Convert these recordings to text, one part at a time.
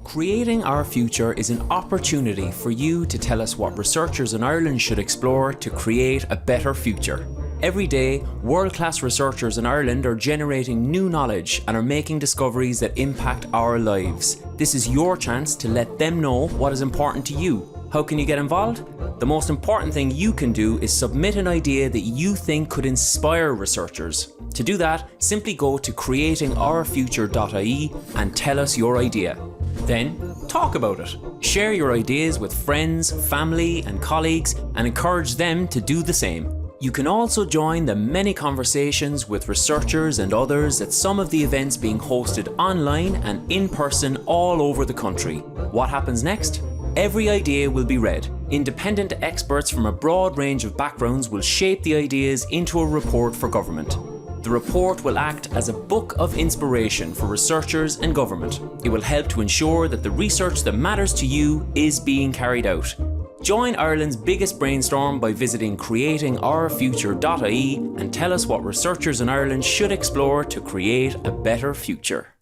Creating Our Future is an opportunity for you to tell us what researchers in Ireland should explore to create a better future. Every day, world-class researchers in Ireland are generating new knowledge and are making discoveries that impact our lives. This is your chance to let them know what is important to you. How can you get involved? The most important thing you can do is submit an idea that you think could inspire researchers. To do that, simply go to creatingourfuture.ie and tell us your idea. Then, talk about it. Share your ideas with friends, family and colleagues and encourage them to do the same. You can also join the many conversations with researchers and others at some of the events being hosted online and in person all over the country. What happens next? Every idea will be read. Independent experts from a broad range of backgrounds will shape the ideas into a report for government. The report will act as a book of inspiration for researchers and government. It will help to ensure that the research that matters to you is being carried out. Join Ireland's biggest brainstorm by visiting creatingourfuture.ie and tell us what researchers in Ireland should explore to create a better future.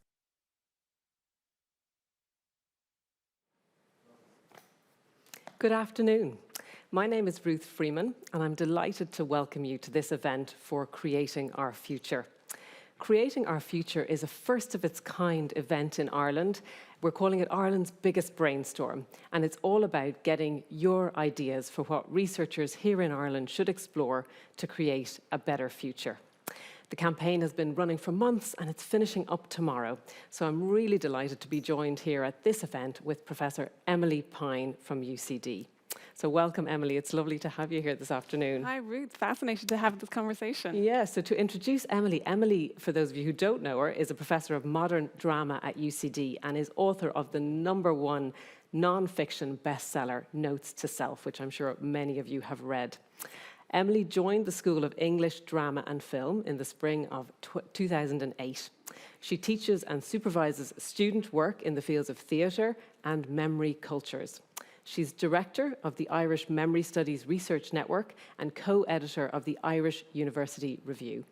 Good afternoon. My name is Ruth Freeman, and I'm delighted to welcome you to this event for Creating Our Future. Creating Our Future is a first-of-its-kind event in Ireland. We're calling it Ireland's biggest brainstorm, and it's all about getting your ideas for what researchers here in Ireland should explore to create a better future. The campaign has been running for months and it's finishing up tomorrow. So I'm really delighted to be joined here at this event with Professor Emilie Pine from UCD. So welcome, Emilie. It's lovely to have you here this afternoon. Hi, Ruth. Fascinated to have this conversation. Yeah, so to introduce Emilie, for those of you who don't know her, is a professor of modern drama at UCD and is author of the #1 non-fiction bestseller, Notes to Self, which I'm sure many of you have read. Emilie joined the School of English, Drama and Film in the spring of 2008. She teaches and supervises student work in the fields of theatre and memory cultures. She's director of the Irish Memory Studies Research Network and co-editor of the Irish University Review.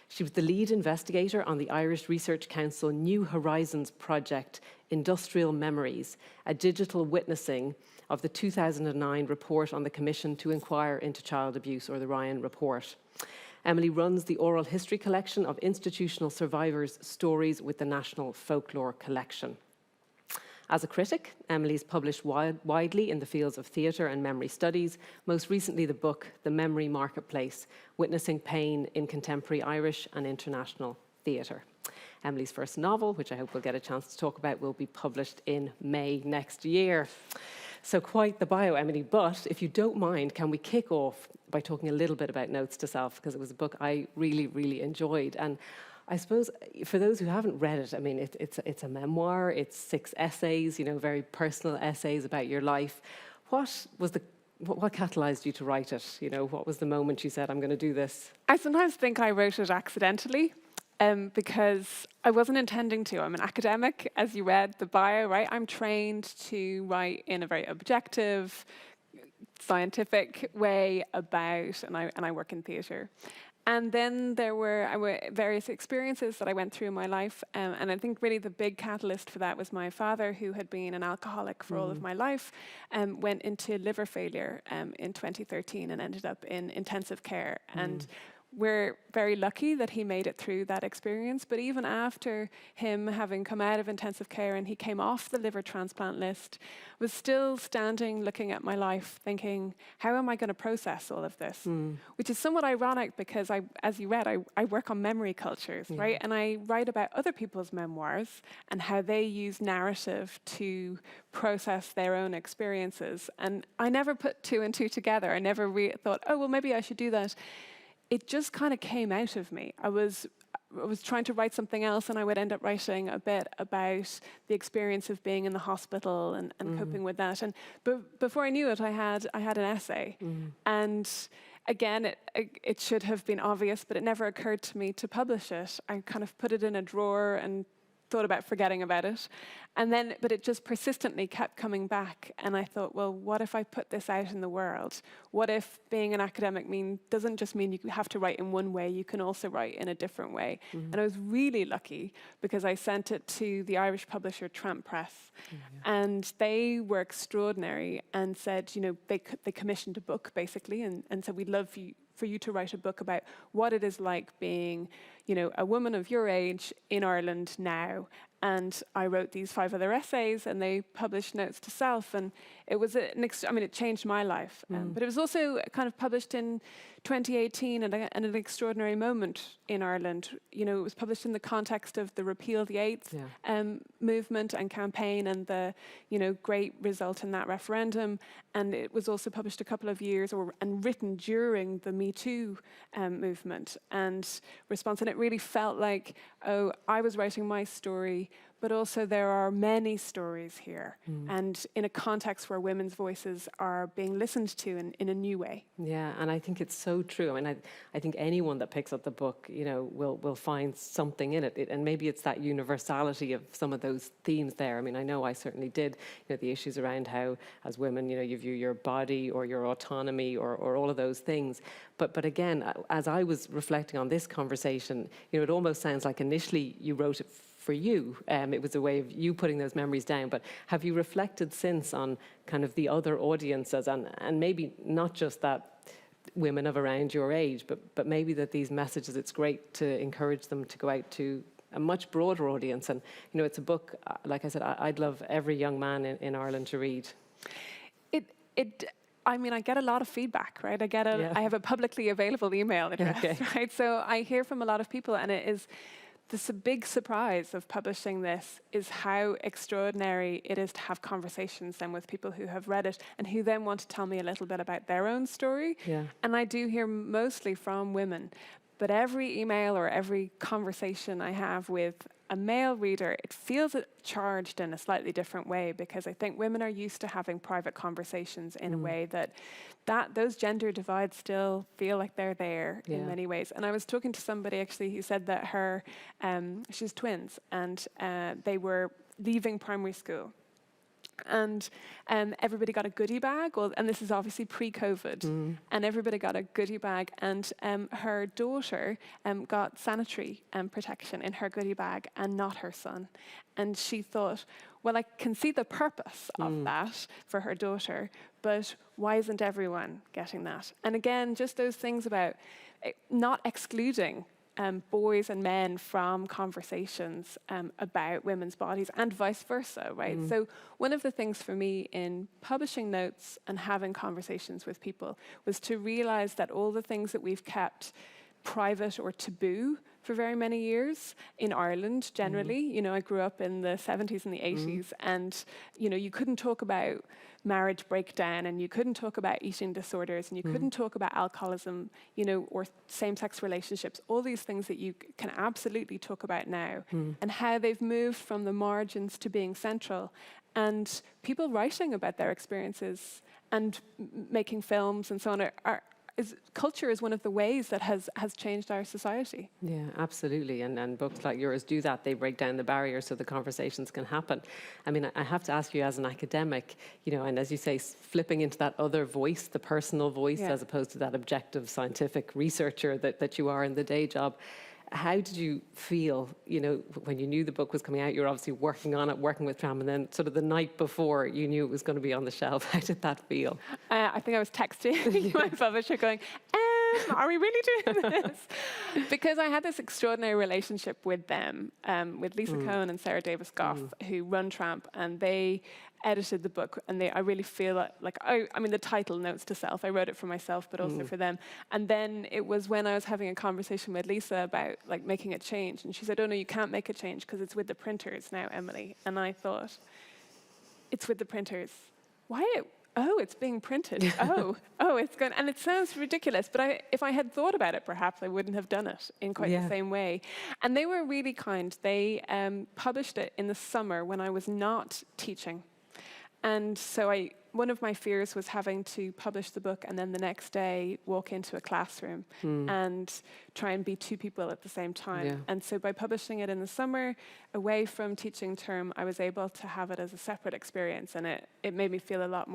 She was the lead investigator on the Irish Research Council New Horizons project, Industrial Memories, a digital witnessing of the 2009 report on the Commission to Inquire into Child Abuse, or the Ryan Report. Emilie runs the oral history collection of institutional survivors' stories with the National Folklore Collection. As a critic, Emilie's published widely in the fields of theatre and memory studies, most recently the book, The Memory Marketplace, Witnessing Pain in Contemporary Irish and International Theatre. Emilie's first novel, which I hope we'll get a chance to talk about, will be published in May next year. So quite the bio, Emilie, but if you don't mind, can we kick off by talking a little bit about Notes to Self, because it was a book I really, really enjoyed. And I suppose for those who haven't read it, I mean, it's a memoir, it's 6 essays, very personal essays about your life. What catalyzed you to write it? What was the moment you said, I'm going to do this? I sometimes think I wrote it accidentally because I wasn't intending to. I'm an academic, as you read the bio, right? I'm trained to write in a very objective, scientific way about, and I work in theatre. And then there were various experiences that I went through in my life. And I think really the big catalyst for that was my father, who had been an alcoholic for all of my life, went into liver failure in 2013 and ended up in intensive care. And we're very lucky that he made it through that experience. But even after him having come out of intensive care and he came off the liver transplant list, was still standing looking at my life thinking, how am I going to process all of this? Which is somewhat ironic because as you read, I work on memory cultures, right? And I write about other people's memoirs and how they use narrative to process their own experiences. And I never put 2 and 2 together. I never thought, oh, well, maybe I should do that. It just kind of came out of me. I was trying to write something else, and I would end up writing a bit about the experience of being in the hospital and coping with that. And before I knew it, I had an essay. And again, it should have been obvious, but it never occurred to me to publish it. I kind of put it in a drawer and thought about forgetting about it. But it just persistently kept coming back. And I thought, well, what if I put this out in the world? What if being an academic doesn't just mean you have to write in one way, you can also write in a different way. And I was really lucky because I sent it to the Irish publisher Tramp Press. And they were extraordinary and said, they commissioned a book basically and said, we'd love for you to write a book about what it is like being, a woman of your age in Ireland now. And I wrote these 5 other essays, and they published Notes to Self, and it was it changed my life. But it was also kind of published in 2018, and an extraordinary moment in Ireland. It was published in the context of the Repeal the Eighth movement and campaign, and the great result in that referendum. And it was also published a couple of years, and written during the Me Too movement and response. And it really felt like, I was writing my story, but also there are many stories here, and in a context where women's voices are being listened to in a new way. Yeah, and I think it's so true. I think anyone that picks up the book, will find something in it. And maybe it's that universality of some of those themes there. I know I certainly did. The issues around how, as women, you view your body or your autonomy or all of those things. But again, as I was reflecting on this conversation, it almost sounds like initially you wrote it for you. It was a way of you putting those memories down. But have you reflected since on kind of the other audiences and maybe not just that women of around your age, but maybe that these messages, it's great to encourage them to go out to a much broader audience. And, it's a book, like I said, I'd love every young man in Ireland to read. I get a lot of feedback, right? I have a publicly available email address, right? So I hear from a lot of people, and it is a big surprise of publishing this is how extraordinary it is to have conversations then with people who have read it and who then want to tell me a little bit about their own story. Yeah. And I do hear mostly from women, but every email or every conversation I have with a male reader, it feels charged in a slightly different way, because I think women are used to having private conversations in a way that those gender divides still feel like they're there in many ways. And I was talking to somebody actually who said that she's twins, and they were leaving primary school. And everybody got a goodie bag, and this is obviously pre-COVID, and everybody got a goodie bag, and her daughter got sanitary protection in her goodie bag and not her son. And she thought, well, I can see the purpose of that for her daughter, but why isn't everyone getting that? And again, just those things about not excluding boys and men from conversations about women's bodies, and vice versa, right? So one of the things for me in publishing Notes and having conversations with people was to realize that all the things that we've kept private or taboo for very many years in Ireland generally, I grew up in the 70s and the 80s, and you couldn't talk about marriage breakdown, and you couldn't talk about eating disorders, and you couldn't talk about alcoholism, or same-sex relationships, all these things that you can absolutely talk about now, and how they've moved from the margins to being central, and people writing about their experiences and making films and so on culture is one of the ways that has changed our society. Yeah, absolutely. And books like yours do that. They break down the barriers so the conversations can happen. I have to ask you, as an academic, and as you say, flipping into that other voice, the personal voice, as opposed to that objective scientific researcher that you are in the day job. How did you feel, when you knew the book was coming out? You were obviously working on it, working with Tram, and then sort of the night before you knew it was going to be on the shelf. How did that feel? I think I was texting my publisher going, are we really doing this? Because I had this extraordinary relationship with them, with Lisa Cohen and Sarah Davis-Goff, who run Tramp, and they edited the book, and I really feel the title, Notes to Self, I wrote it for myself, but also for them. And then it was when I was having a conversation with Lisa about making a change, and she said, oh no, you can't make a change because it's with the printers now, Emilie. And I thought, it's with the printers. Why? Oh, it's being printed. It's going, and it sounds ridiculous, but if I had thought about it, perhaps I wouldn't have done it in quite the same way. And they were really kind. They published it in the summer when I was not teaching. And so one of my fears was having to publish the book and then the next day walk into a classroom and try and be two people at the same time. Yeah. And so by publishing it in the summer, away from teaching term, I was able to have it as a separate experience, and it made me feel a lot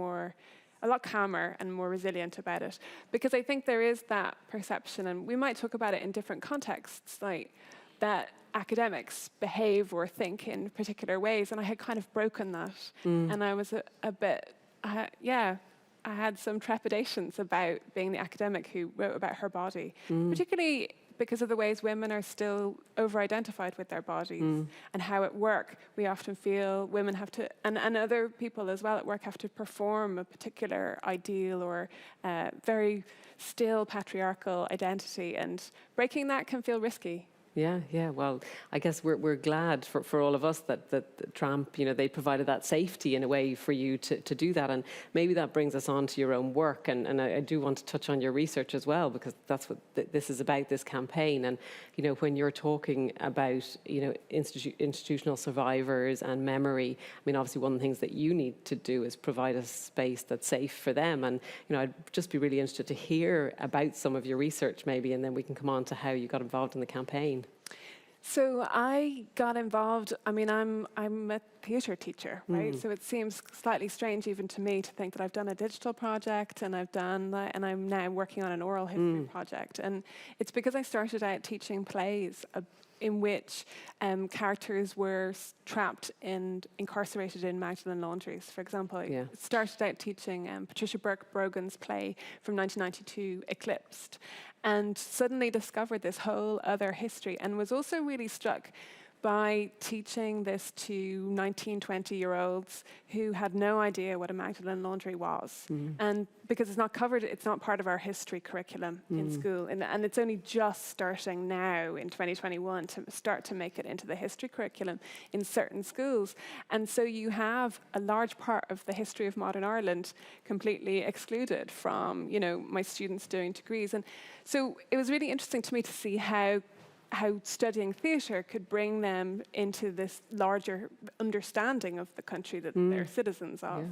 calmer and more resilient about it. Because I think there is that perception, and we might talk about it in different contexts, like that academics behave or think in particular ways, and I had kind of broken that. And I was a bit, I had some trepidations about being the academic who wrote about her body, particularly because of the ways women are still over-identified with their bodies and how at work we often feel women have to, and other people as well at work, have to perform a particular ideal or very still patriarchal identity, and breaking that can feel risky. Yeah. Well, I guess we're glad for all of us that Tramp, they provided that safety in a way for you to do that. And maybe that brings us on to your own work. And I do want to touch on your research as well, because that's what this is about, this campaign. And, when you're talking about, institutional survivors and memory, I mean, obviously one of the things that you need to do is provide a space that's safe for them. And, I'd just be really interested to hear about some of your research maybe, and then we can come on to how you got involved in the campaign. So I got involved, I mean, I'm a theatre teacher, right? So it seems slightly strange even to me to think that I've done a digital project and I'm now working on an oral history project. And it's because I started out teaching plays in which characters were trapped and incarcerated in Magdalen laundries. For example, I started out teaching Patricia Brogan's play from 1992, Eclipsed, and suddenly discovered this whole other history, and was also really struck by teaching this to 19, 20-year-olds who had no idea what a Magdalen laundry was. And because it's not covered, it's not part of our history curriculum in school. And it's only just starting now in 2021 to start to make it into the history curriculum in certain schools. And so you have a large part of the history of modern Ireland completely excluded from, my students doing degrees. And so it was really interesting to me to see how studying theatre could bring them into this larger understanding of the country that they're citizens of. Yeah.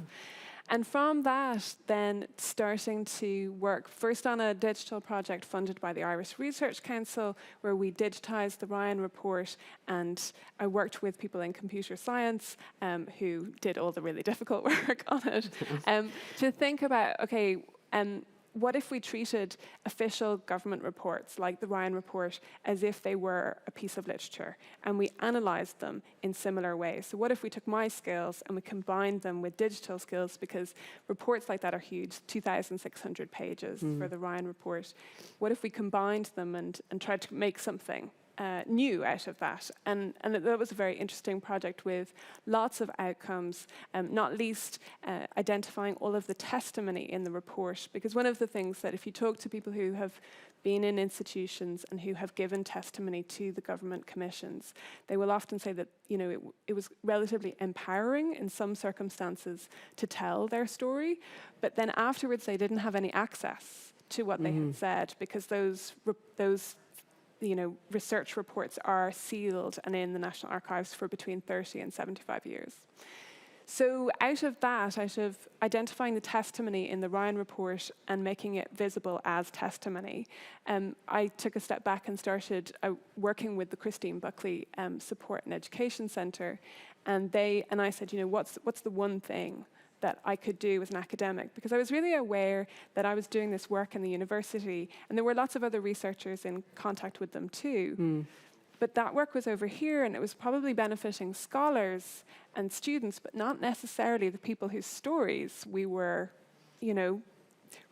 And from that, then starting to work first on a digital project funded by the Irish Research Council, where we digitized the Ryan Report, and I worked with people in computer science who did all the really difficult work on it, to think about, what if we treated official government reports like the Ryan Report as if they were a piece of literature, and we analysed them in similar ways? So what if we took my skills and we combined them with digital skills, because reports like that are huge, 2,600 pages for the Ryan Report. What if we combined them and tried to make something new out of that? And that was a very interesting project with lots of outcomes, not least identifying all of the testimony in the report. Because one of the things that if you talk to people who have been in institutions and who have given testimony to the government commissions, they will often say that it was relatively empowering in some circumstances to tell their story, but then afterwards they didn't have any access to what they had said, because those research reports are sealed and in the National Archives for between 30 and 75 years. So out of identifying the testimony in the Ryan Report and making it visible as testimony, I took a step back and started working with the Christine Buckley Support and Education Centre, and I said, what's the one thing that I could do as an academic? Because I was really aware that I was doing this work in the university, and there were lots of other researchers in contact with them too. But that work was over here, and it was probably benefiting scholars and students, but not necessarily the people whose stories we were,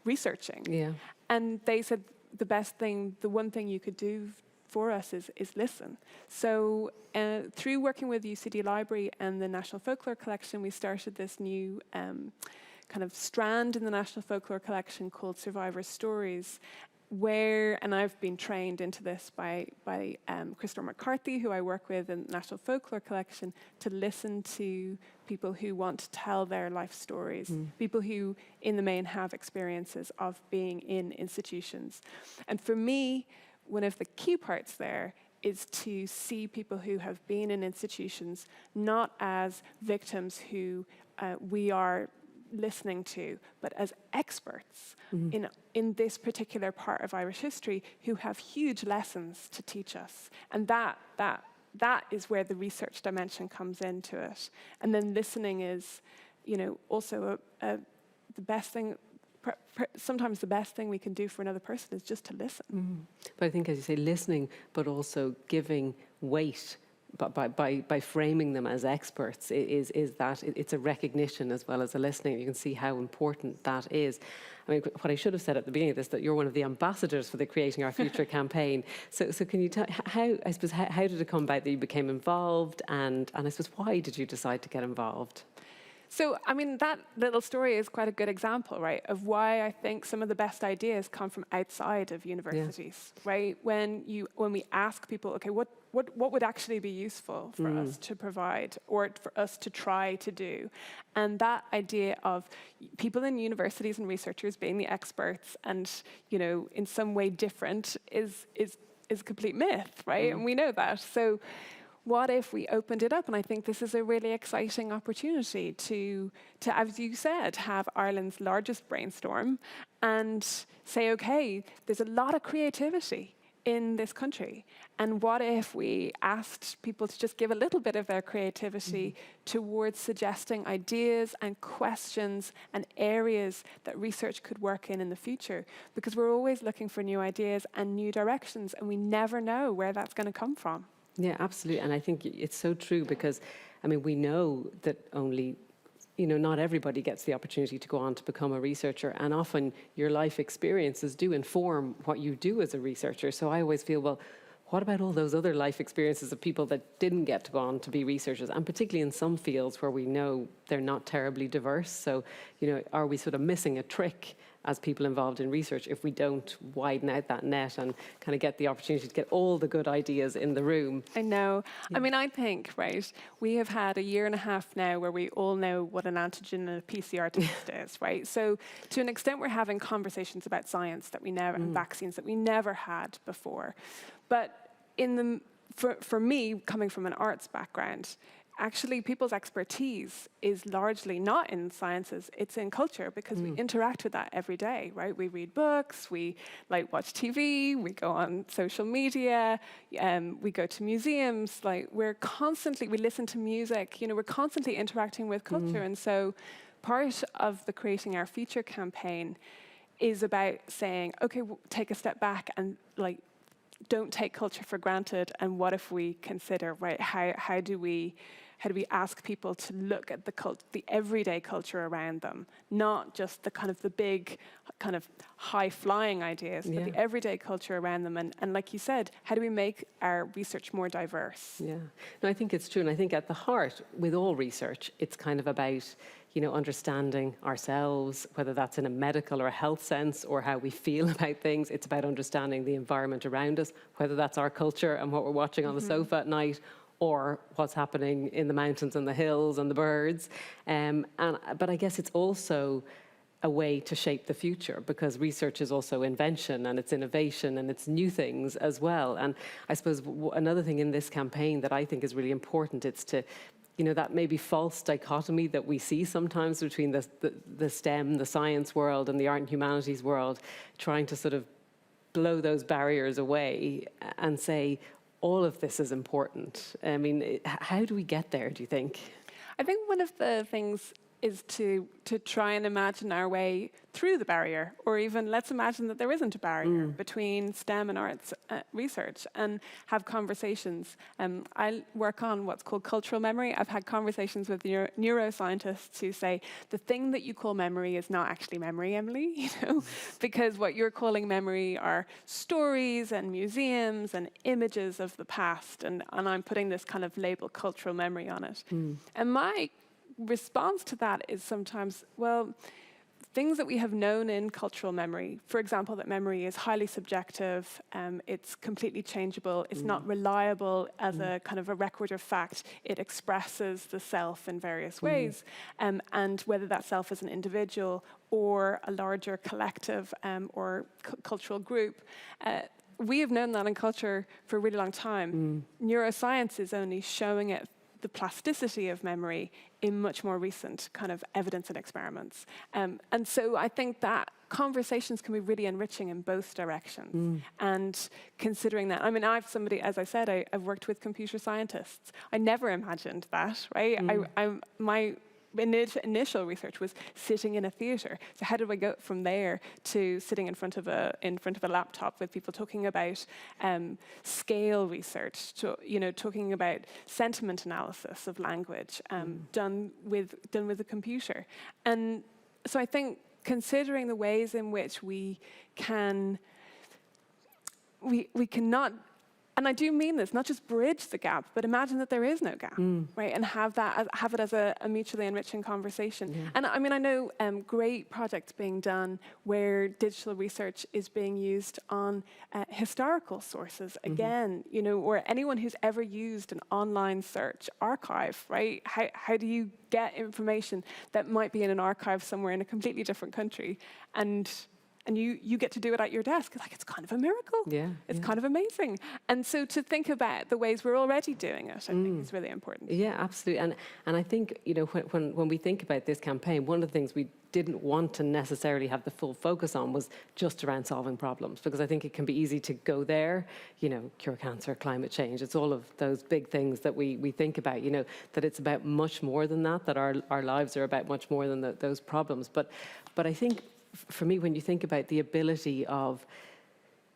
researching. Yeah. And they said the one thing you could do for us is listen. So through working with UCD Library and the National Folklore Collection, we started this new kind of strand in the National Folklore Collection called Survivor Stories, and I've been trained into this by Christopher McCarthy, who I work with in the National Folklore Collection, to listen to people who want to tell their life stories, people who in the main have experiences of being in institutions. And for me, one of the key parts there is to see people who have been in institutions not as victims who we are listening to, but as experts in this particular part of Irish history who have huge lessons to teach us. And that is where the research dimension comes into it. And then listening is, also the best thing. Sometimes the best thing we can do for another person is just to listen. But I think, as you say, listening, but also giving weight. But by framing them as experts, is that it's a recognition as well as a listening. You can see how important that is. I mean, what I should have said at the beginning of this, that you're one of the ambassadors for the Creating Our Future campaign. So can you tell how did it come about that you became involved, and I suppose why did you decide to get involved? So, I mean, that little story is quite a good example, right, of why I think some of the best ideas come from outside of universities, right? When we ask people, okay, what would actually be useful for us to provide or for us to try to do? And that idea of people in universities and researchers being the experts and, in some way different is a complete myth, right? And we know that. So what if we opened it up? And I think this is a really exciting opportunity to, as you said, have Ireland's largest brainstorm and say, okay, there's a lot of creativity in this country. And what if we asked people to just give a little bit of their creativity towards suggesting ideas and questions and areas that research could work in the future? Because we're always looking for new ideas and new directions, and we never know where that's going to come from. Yeah, absolutely. And I think it's so true because, I mean, we know that only, not everybody gets the opportunity to go on to become a researcher. And often your life experiences do inform what you do as a researcher. So I always feel, well, what about all those other life experiences of people that didn't get to go on to be researchers? And particularly in some fields where we know they're not terribly diverse. So, are we sort of missing a trick as people involved in research if we don't widen out that net and kind of get the opportunity to get all the good ideas in the room? I know. Yeah. I mean, I think, right, we have had a year and a half now where we all know what an antigen and a PCR test is, right? So to an extent, we're having conversations about science that we never, and vaccines that we never had before. But for me, coming from an arts background, actually people's expertise is largely not in sciences, it's in culture, because we interact with that every day, right? We read books, we watch TV, we go on social media, we go to museums, we listen to music, we're constantly interacting with culture. And so part of the Creating Our Future campaign is about saying, okay, take a step back and don't take culture for granted, and what if we consider, right, how do we ask people to look at the everyday culture around them, not just the big kind of high-flying ideas, but the everyday culture around them. And like you said, how do we make our research more diverse? Yeah, no, I think it's true. And I think at the heart, with all research, it's kind of about, understanding ourselves, whether that's in a medical or a health sense, or how we feel about things. It's about understanding the environment around us, whether that's our culture and what we're watching on the sofa at night, or what's happening in the mountains and the hills and the birds. But I guess it's also a way to shape the future, because research is also invention and it's innovation and it's new things as well. And I suppose another thing in this campaign that I think is really important, it's to, that maybe false dichotomy that we see sometimes between the STEM, the science world, and the art and humanities world, trying to sort of blow those barriers away and say, all of this is important. I mean, how do we get there, do you think? I think one of the things is to try and imagine our way through the barrier, or even let's imagine that there isn't a barrier between STEM and arts research, and have conversations. I work on what's called cultural memory. I've had conversations with neuroscientists who say the thing that you call memory is not actually memory, Emilie, because what you're calling memory are stories and museums and images of the past, and I'm putting this kind of label cultural memory on it. And my response to that is sometimes, well, things that we have known in cultural memory, for example, that memory is highly subjective, it's completely changeable, it's not reliable as a kind of a record of fact, it expresses the self in various ways, and whether that self is an individual or a larger collective or cultural group, we have known that in culture for a really long time. Neuroscience is only showing it the plasticity of memory in much more recent kind of evidence and experiments. And so I think that conversations can be really enriching in both directions. And considering that, I mean, as I said, I've worked with computer scientists. I never imagined that, right? My initial research was sitting in a theatre. So how do I go from there to sitting in front of a laptop with people talking about scale research, talking about sentiment analysis of language done with a computer. And so I think considering the ways in which we cannot, and I do mean this, not just bridge the gap, but imagine that there is no gap, right? And have it as a mutually enriching conversation. Yeah. And I mean, I know great projects being done where digital research is being used on historical sources. Again, or anyone who's ever used an online search archive, right? How do you get information that might be in an archive somewhere in a completely different country, and you get to do it at your desk? Like, it's kind of a miracle. Yeah, it's kind of amazing. And so to think about the ways we're already doing it, I think is really important. Yeah, absolutely. And I think, when we think about this campaign, one of the things we didn't want to necessarily have the full focus on was just around solving problems, because I think it can be easy to go there, cure cancer, climate change. It's all of those big things that we think about, that it's about much more than that our lives are about much more than those problems. But I think, for me, when you think about the ability of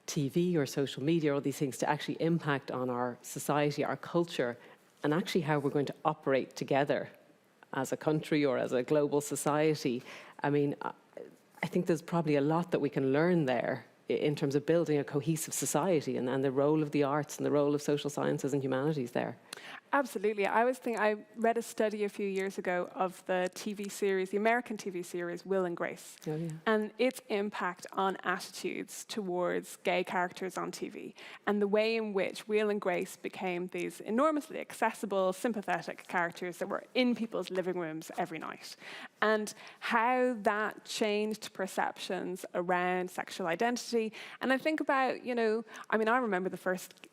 TV or social media, all these things to actually impact on our society, our culture, and actually how we're going to operate together as a country or as a global society, I mean, I think there's probably a lot that we can learn there in terms of building a cohesive society and the role of the arts and the role of social sciences and humanities there. Absolutely. I read a study a few years ago of the TV series, the American TV series, Will and Grace, and its impact on attitudes towards gay characters on TV, and the way in which Will and Grace became these enormously accessible, sympathetic characters that were in people's living rooms every night, and how that changed perceptions around sexual identity. And I think about, I remember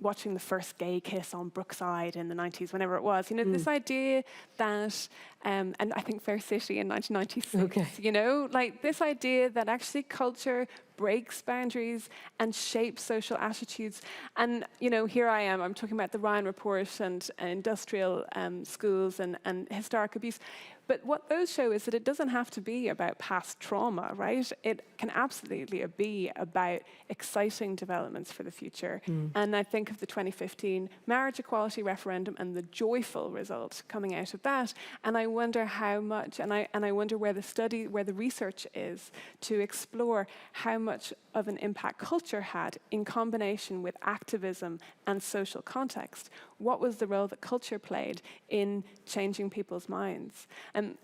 watching the first gay kiss on Brookside in the 90s, whenever it was, this idea that, and I think Fair City in 1996, like this idea that actually culture breaks boundaries and shapes social attitudes. And, here I am, I'm talking about the Ryan Report and industrial schools and historic abuse. But what those show is that it doesn't have to be about past trauma, right? It can absolutely be about exciting developments for the future. And I think of the 2015 marriage equality referendum and the joyful result coming out of that. And I wonder how much, and I wonder where the research is to explore how much of an impact culture had in combination with activism and social context. What was the role that culture played in changing people's minds?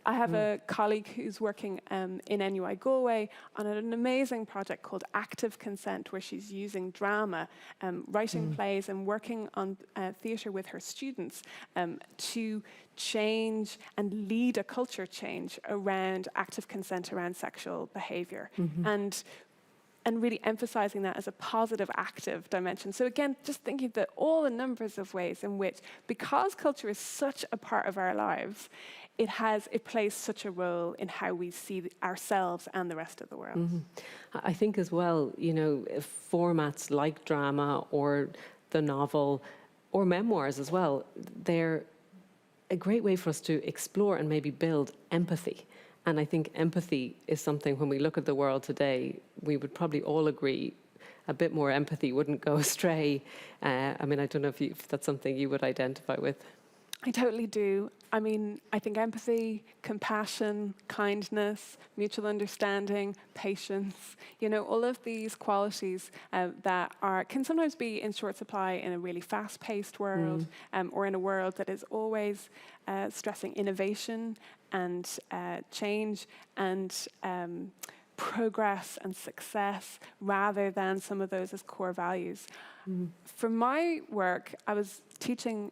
I have a colleague who's working in NUI Galway on an amazing project called Active Consent, where she's using drama, writing plays and working on theatre with her students to change and lead a culture change around active consent around sexual behaviour. And really emphasizing that as a positive, active dimension. So again, just thinking that all the numbers of ways in which, because culture is such a part of our lives, it plays such a role in how we see ourselves and the rest of the world. I think as well, formats like drama or the novel or memoirs as well, they're a great way for us to explore and maybe build empathy. And I think empathy is something, when we look at the world today, we would probably all agree a bit more empathy wouldn't go astray. I don't know if that's something you would identify with. I totally do. I think empathy, compassion, kindness, mutual understanding, patience, all of these qualities that can sometimes be in short supply in a really fast-paced world, or in a world that is always stressing innovation and change and progress and success rather than some of those as core values. For my work, I was teaching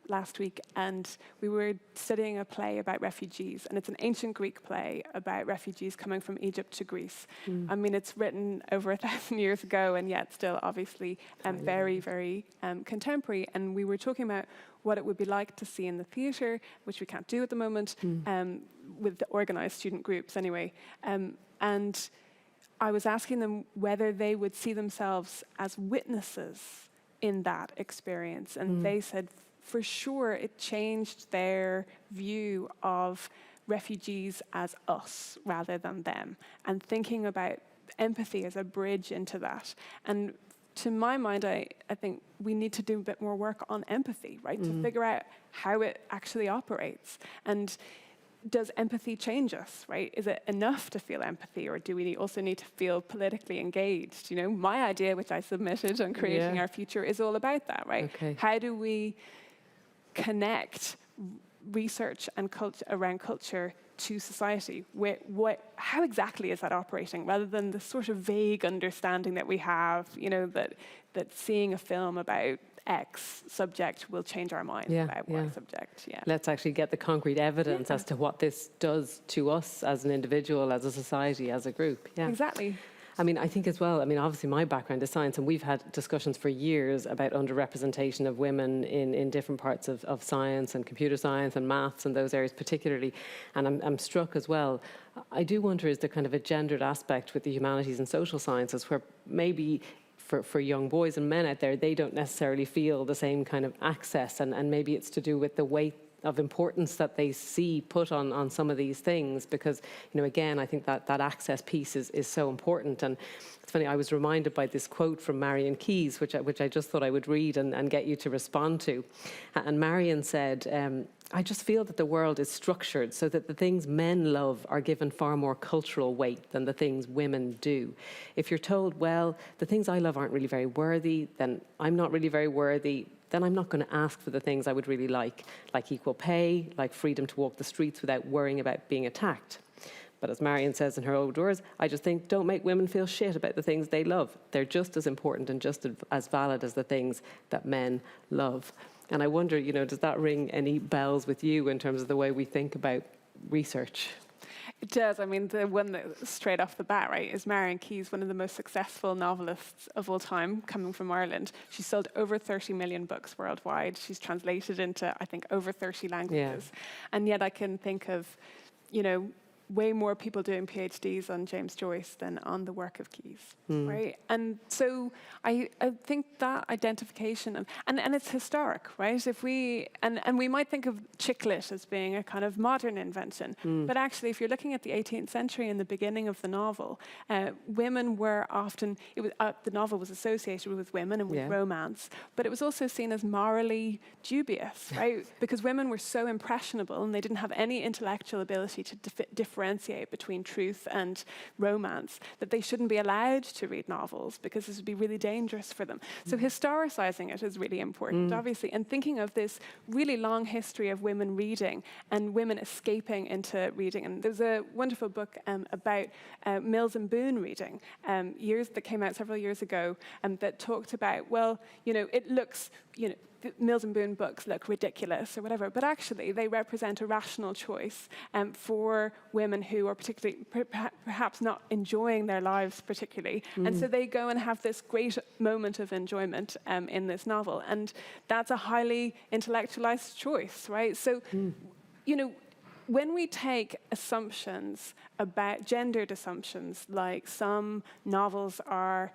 last week, and we were studying a play about refugees, and it's an ancient Greek play about refugees coming from Egypt to Greece. I mean, it's written over 1,000 years ago, and yet still obviously very, very contemporary. And we were talking about what it would be like to see in the theatre, which we can't do at the moment, with the organised student groups anyway. And I was asking them whether they would see themselves as witnesses in that experience. And they said, for sure, it changed their view of refugees as us rather than them, and thinking about empathy as a bridge into that. And to my mind, I think we need to do a bit more work on empathy, right? To figure out how it actually operates. And does empathy change us, right? Is it enough to feel empathy, or do we also need to feel politically engaged? You know, my idea, which I submitted on creating our future, is all about that, right? Okay. How do we connect research and culture around culture to society? How exactly is that operating, rather than the sort of vague understanding that we have, you know, that seeing a film about X subject will change our mind about Y subject. Yeah. Let's actually get the concrete evidence as to what this does to us as an individual, as a society, as a group. Yeah. Exactly. I mean, I think as well, I mean, obviously my background is science, and we've had discussions for years about underrepresentation of women in different parts of science and computer science and maths and those areas particularly. And I'm struck as well. I do wonder, is there kind of a gendered aspect with the humanities and social sciences where maybe for young boys and men out there, they don't necessarily feel the same kind of access, and maybe it's to do with the weight of importance that they see put on some of these things, because, you know, again, I think that access piece is so important. And it's funny, I was reminded by this quote from Marion Keyes, which I just thought I would read and get you to respond to. And Marion said, I just feel that the world is structured so that the things men love are given far more cultural weight than the things women do. If you're told, well, the things I love aren't really very worthy, then I'm not really very worthy, then I'm not going to ask for the things I would really like equal pay, like freedom to walk the streets without worrying about being attacked. But as Marion says in her Old Doors, I just think, don't make women feel shit about the things they love. They're just as important and just as valid as the things that men love. And I wonder, you know, does that ring any bells with you in terms of the way we think about research? It does. I mean, the one that straight off the bat, right, is Marion Keyes, one of the most successful novelists of all time, coming from Ireland. She sold over 30 million books worldwide. She's translated into, I think, over 30 languages. Yeah. And yet I can think of, you know, way more people doing PhDs on James Joyce than on the work of Keyes, right? And so I think that identification, and it's historic, right? If we, and we might think of chick lit as being a kind of modern invention, but actually if you're looking at the 18th century and the beginning of the novel, women were often, the novel was associated with women and with romance, but it was also seen as morally dubious, right? Because women were so impressionable and they didn't have any intellectual ability to differentiate between truth and romance, that they shouldn't be allowed to read novels because this would be really dangerous for them. So historicizing it is really important, obviously, and thinking of this really long history of women reading and women escaping into reading. And there's a wonderful book about Mills and Boon reading that came out several years ago that talked about, well, you know, it looks, you know, Mills and Boon books look ridiculous or whatever, but actually they represent a rational choice for women who are particularly, perhaps not enjoying their lives particularly. And so they go and have this great moment of enjoyment in this novel. And that's a highly intellectualized choice, right? So, you know, when we take assumptions about gendered assumptions, like some novels are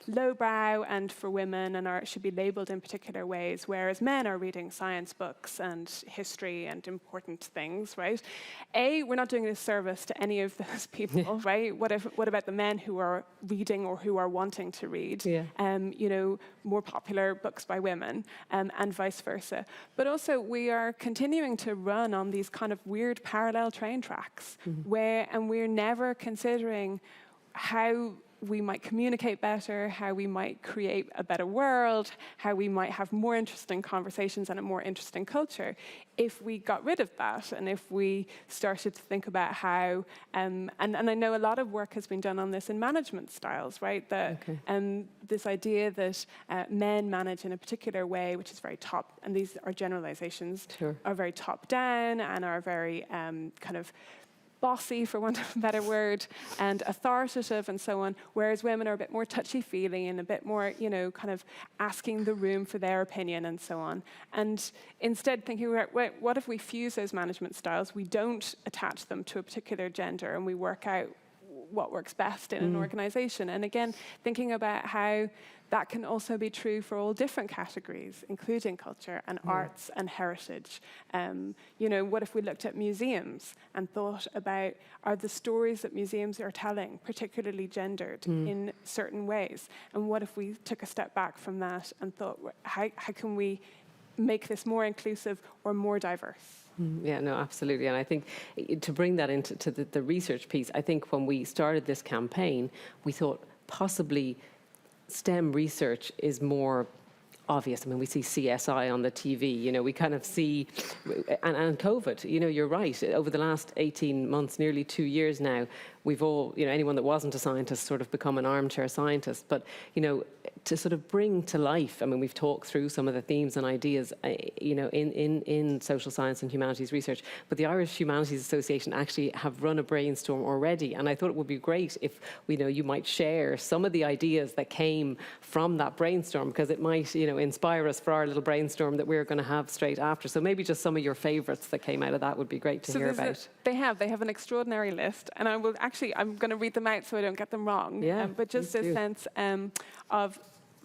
lowbrow and for women and should be labeled in particular ways, whereas men are reading science books and history and important things, right? We're not doing a service to any of those people, right? What about the men who are reading or who are wanting to read, you know, more popular books by women, and vice versa. But also we are continuing to run on these kind of weird parallel train tracks, and we're never considering how we might communicate better, how we might create a better world, how we might have more interesting conversations and a more interesting culture if we got rid of that and if we started to think about how, and I know a lot of work has been done on this in management styles, right? That this idea that men manage in a particular way, which is very top, and these are generalizations, are very top down and are very kind of bossy, for want of a better word, and authoritative and so on, whereas women are a bit more touchy-feely and a bit more, you know, kind of asking the room for their opinion and so on. And instead thinking, wait, what if we fuse those management styles? We don't attach them to a particular gender and we work out what works best in an organization. And again, thinking about how that can also be true for all different categories, including culture and arts and heritage. You know, what if we looked at museums and thought about, are the stories that museums are telling particularly gendered in certain ways? And what if we took a step back from that and thought, how can we make this more inclusive or more diverse? Yeah, no, absolutely. And I think to bring that into the research piece, I think when we started this campaign, we thought possibly STEM research is more obvious. I mean, we see CSI on the TV, you know, we kind of see, and COVID, you know, you're right. Over the last 18 months, nearly 2 years now, we've all, you know, anyone that wasn't a scientist sort of become an armchair scientist. But, you know, to sort of bring to life, I mean, we've talked through some of the themes and ideas, you know, in social science and humanities research, but the Irish Humanities Association actually have run a brainstorm already. And I thought it would be great if, you know, you might share some of the ideas that came from that brainstorm, because it might, you know, inspire us for our little brainstorm that we're going to have straight after. So maybe just some of your favorites that came out of that would be great to hear about. They have an extraordinary list, and I will actually, I'm going to read them out so I don't get them wrong. Yeah, but just a sense of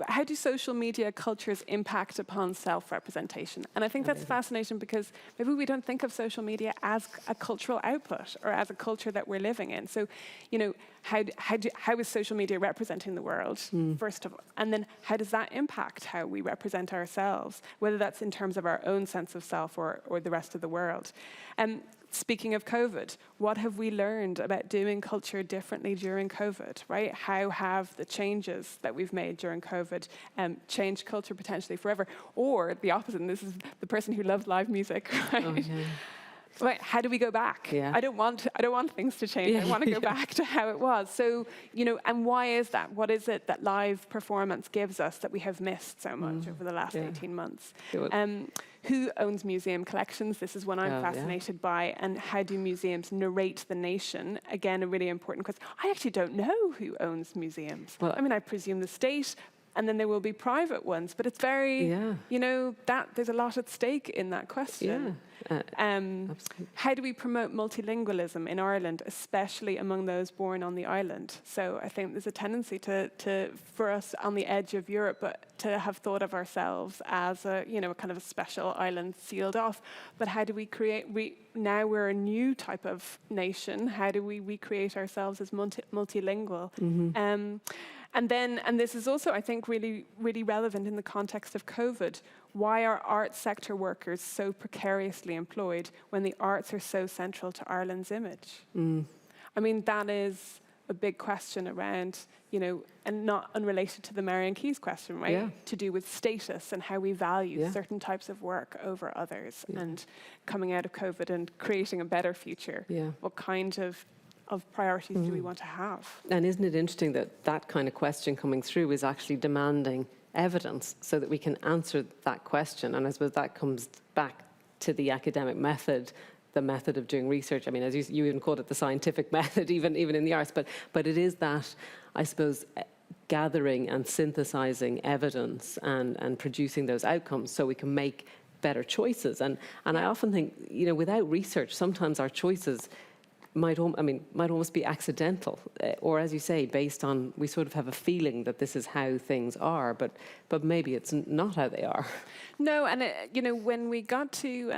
how do social media cultures impact upon self-representation? And I think that's fascinating because maybe we don't think of social media as a cultural output or as a culture that we're living in. So, you know, how is social media representing the world, first of all? And then how does that impact how we represent ourselves, whether that's in terms of our own sense of self or the rest of the world? Speaking of COVID, what have we learned about doing culture differently during COVID, right? How have the changes that we've made during COVID changed culture potentially forever? Or the opposite, and this is the person who loved live music, right? Oh, yeah. Right, how do we go back? Yeah. I don't want things to change. I want to go back to how it was. So, you know, and why is that? What is it that live performance gives us that we have missed so much over the last 18 months? Who owns museum collections? This is one I'm fascinated by. And how do museums narrate the nation? Again, a really important question. I actually don't know who owns museums. Well, I mean, I presume the state, and then there will be private ones, but it's very, you know, there's a lot at stake in that question. How do we promote multilingualism in Ireland, especially among those born on the island? So I think there's a tendency for us on the edge of Europe, but to have thought of ourselves as a, you know, a kind of a special island sealed off. But how do we now we're a new type of nation, how do we recreate ourselves as multilingual? And this is also, I think, really, really relevant in the context of COVID. Why are arts sector workers so precariously employed when the arts are so central to Ireland's image? I mean, that is a big question around, you know, and not unrelated to the Marian Keyes question, right? Yeah. To do with status and how we value certain types of work over others. And coming out of COVID and creating a better future. What kind of priorities do we want to have? And isn't it interesting that that kind of question coming through is actually demanding evidence so that we can answer that question? And I suppose that comes back to the academic method, the method of doing research. I mean, as you even called it the scientific method, even in the arts, but it is that, I suppose, gathering and synthesizing evidence and producing those outcomes so we can make better choices. And I often think, you know, without research, sometimes our choices might almost be accidental, or as you say, based on, we sort of have a feeling that this is how things are, but maybe it's not how they are. No, and you know, when we got to,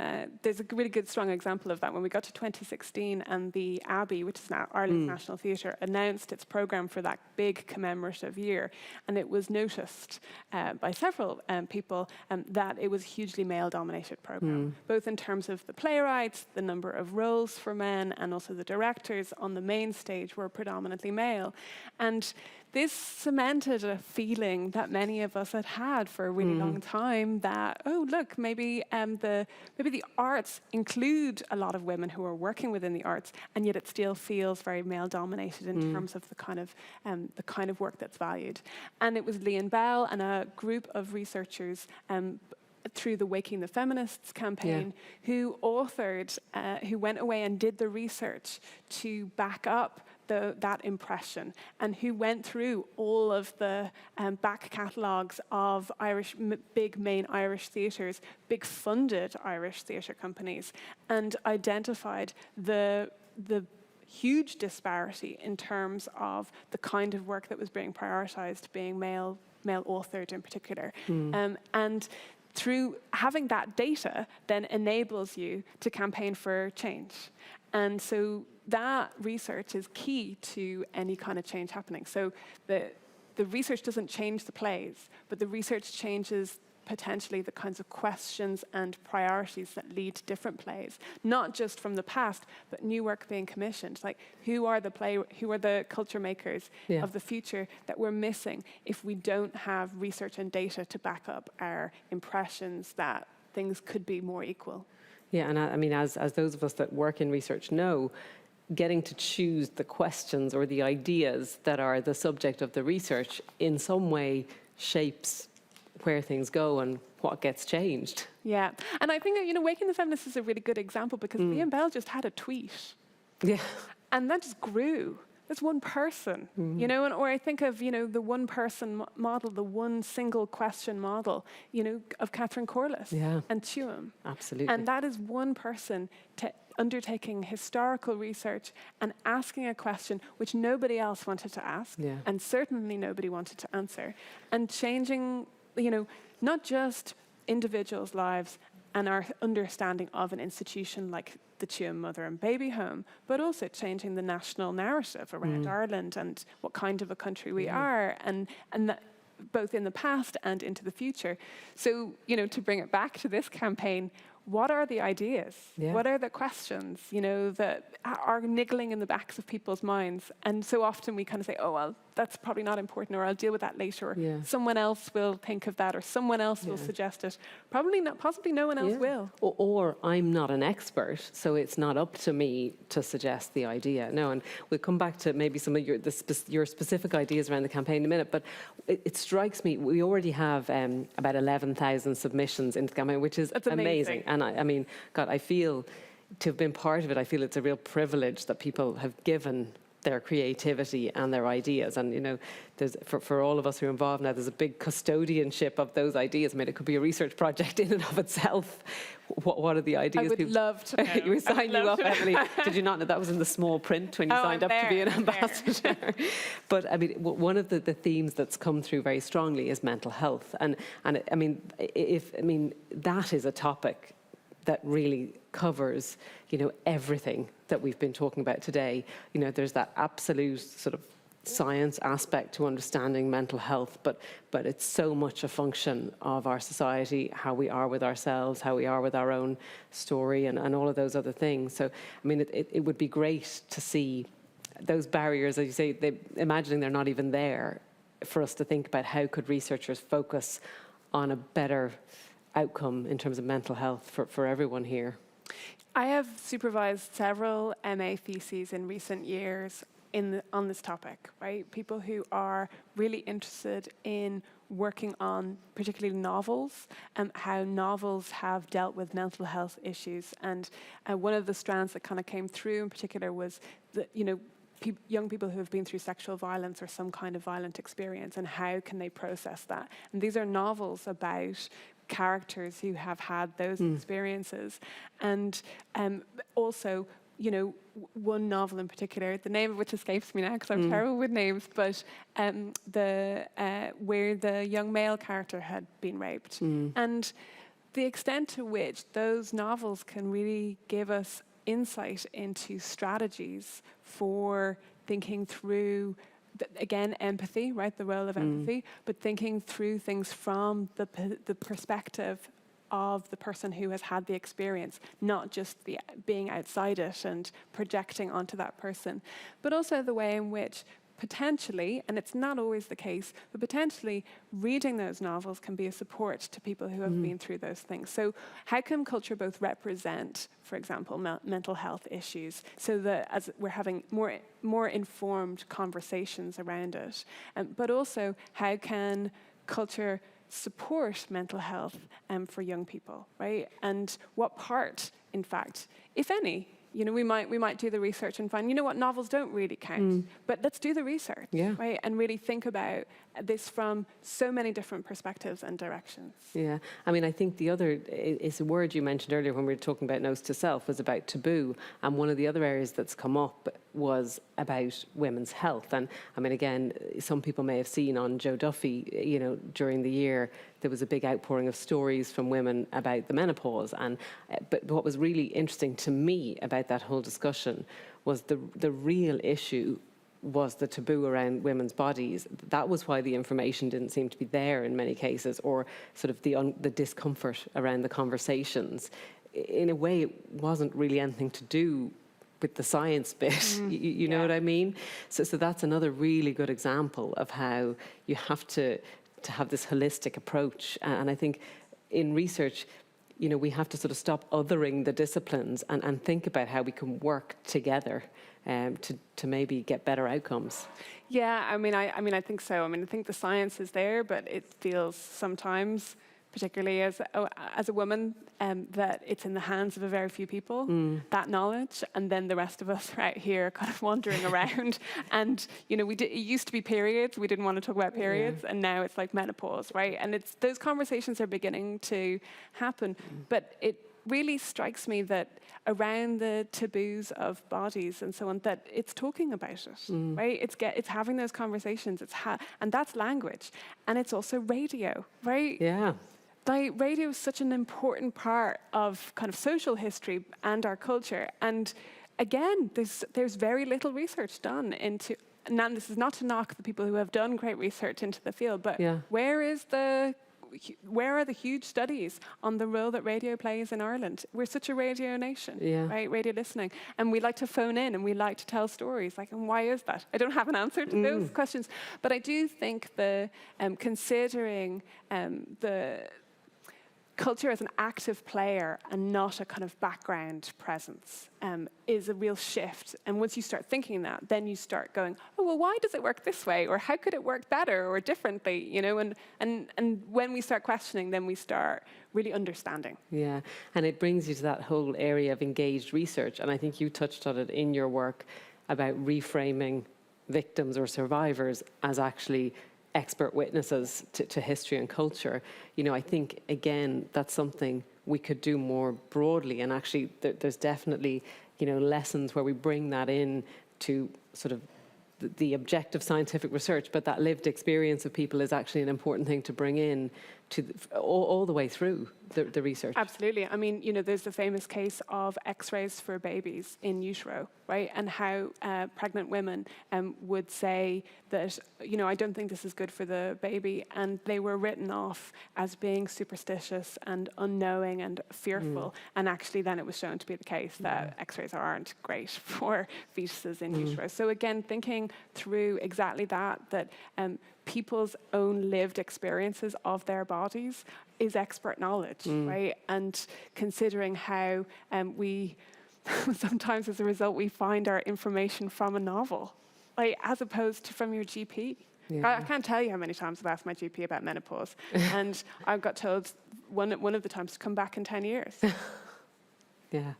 there's a really good, strong example of that. When we got to 2016 and the Abbey, which is now Ireland's National Theatre, announced its programme for that big commemorative year, and it was noticed by several people that it was a hugely male-dominated programme, both in terms of the playwrights, the number of roles for men, and also the directors on the main stage were predominantly male. And this cemented a feeling that many of us had had for a really long time that, oh, look, maybe the arts include a lot of women who are working within the arts, and yet it still feels very male-dominated in terms of the kind of work that's valued. And it was Lian Bell and a group of researchers through the Waking the Feminists campaign, who authored, who went away and did the research to back up that impression, and who went through all of the back catalogues of big main Irish theatres, big funded Irish theatre companies, and identified the huge disparity in terms of the kind of work that was being prioritised, being male authored in particular. And through having that data then enables you to campaign for change. And so that research is key to any kind of change happening. So the research doesn't change the plays, but the research changes potentially the kinds of questions and priorities that lead to different plays, not just from the past, but new work being commissioned. Like, who are the culture makers of the future that we're missing if we don't have research and data to back up our impressions that things could be more equal? Yeah, and I mean, as those of us that work in research know, getting to choose the questions or the ideas that are the subject of the research in some way shapes where things go and what gets changed. Yeah, and I think that, Waking the Feminists is a really good example, because Lian Bell just had a tweet. Yeah. And that just grew. That's one person, or I think of, the one person model, the one single question model, of Catherine Corliss and Tuam. Absolutely. And that is one person undertaking historical research and asking a question which nobody else wanted to ask, and certainly nobody wanted to answer, and changing, not just individuals' lives and our understanding of an institution like the Tuam Mother and Baby Home, but also changing the national narrative around Ireland and what kind of a country we are, and that both in the past and into the future. So, to bring it back to this campaign, what are the ideas? What are the questions, that are niggling in the backs of people's minds? And so often we kind of say, oh, well, that's probably not important, or I'll deal with that later, or someone else will think of that, or someone else will suggest it. Probably not, possibly no one else will. Or I'm not an expert, so it's not up to me to suggest the idea. No, and we'll come back to maybe some of your specific ideas around the campaign in a minute, but it strikes me, we already have about 11,000 submissions into the campaign, which is amazing. And I mean, God, I feel, to have been part of it, I feel it's a real privilege that people have given their creativity and their ideas. And, there's, for all of us who are involved now, there's a big custodianship of those ideas. I mean, it could be a research project in and of itself. What are the ideas? I would love to know. You signed you up, Emilie. Did you not know that was in the small print when you signed up to be an ambassador? But, I mean, one of the themes that's come through very strongly is mental health. And I mean, that is a topic that really covers, everything that we've been talking about today. There's that absolute sort of science aspect to understanding mental health, but it's so much a function of our society, how we are with ourselves, how we are with our own story, and all of those other things. So, I mean, it would be great to see those barriers, as you say, imagining they're not even there, for us to think about how could researchers focus on a better outcome in terms of mental health for everyone here. I have supervised several MA theses in recent years on this topic, right? People who are really interested in working on particularly novels, how novels have dealt with mental health issues. And one of the strands that kind of came through in particular was that, young people who have been through sexual violence or some kind of violent experience, and how can they process that? And these are novels about characters who have had those experiences. And also, one novel in particular, the name of which escapes me now because I'm terrible with names, but where the young male character had been raped. And the extent to which those novels can really give us insight into strategies for thinking through, again, empathy, right? The role of empathy, but thinking through things from the perspective of the person who has had the experience, not just being outside it and projecting onto that person, but also the way in which potentially, and it's not always the case, but potentially reading those novels can be a support to people who have been through those things. So how can culture both represent, for example, mental health issues, so that as we're having more informed conversations around it, but also how can culture support mental health for young people, right? And what part, in fact, if any, we might do the research and find, novels don't really count, but let's do the research, right? And really think about this from so many different perspectives and directions. Yeah, I mean, I think the other is a word you mentioned earlier when we were talking about notes to self was about taboo. And one of the other areas that's come up was about women's health. And I mean, again, some people may have seen on Joe Duffy, during the year, there was a big outpouring of stories from women about the menopause. And but what was really interesting to me about that whole discussion was the real issue was the taboo around women's bodies. That was why the information didn't seem to be there in many cases, or sort of the discomfort around the conversations. In a way, it wasn't really anything to do with the science bit, you know what I mean? So that's another really good example of how you have to have this holistic approach. And I think in research, we have to sort of stop othering the disciplines and think about how we can work together to maybe get better outcomes. Yeah, I mean, I think so. I mean, I think the science is there, but it feels sometimes, particularly as a woman, that it's in the hands of a very few people, that knowledge, and then the rest of us are out here kind of wandering around. And, it used to be periods. We didn't want to talk about periods, and now it's like menopause, right? And those conversations are beginning to happen. But it really strikes me that around the taboos of bodies and so on, that it's talking about it, right? It's having those conversations. And that's language, and it's also radio, right? Yeah. Like, radio is such an important part of kind of social history and our culture. And again, there's very little research done into. Now, this is not to knock the people who have done great research into the field, but where are the huge studies on the role that radio plays in Ireland? We're such a radio nation, right? Radio listening. And we like to phone in and we like to tell stories. And why is that? I don't have an answer to those questions. But I do think considering the culture as an active player and not a kind of background presence is a real shift. And once you start thinking that, then you start going, oh, well, why does it work this way? Or how could it work better or differently? And when we start questioning, then we start really understanding. Yeah, and it brings you to that whole area of engaged research. And I think you touched on it in your work about reframing victims or survivors as actually expert witnesses to history and culture. I think, again, that's something we could do more broadly. And actually, there's definitely, lessons where we bring that in to sort of the objective scientific research, but that lived experience of people is actually an important thing to bring in to all the way through the research. Absolutely. I mean, there's the famous case of X-rays for babies in utero, right? And how pregnant women would say that, I don't think this is good for the baby. And they were written off as being superstitious and unknowing and fearful. And actually then it was shown to be the case that X-rays aren't great for fetuses in utero. So again, thinking through exactly that people's own lived experiences of their bodies is expert knowledge, right? And considering how we, sometimes as a result, we find our information from a novel, like, as opposed to from your GP. Yeah. I can't tell you how many times I've asked my GP about menopause, and I got told one of the times to come back in 10 years. Yeah.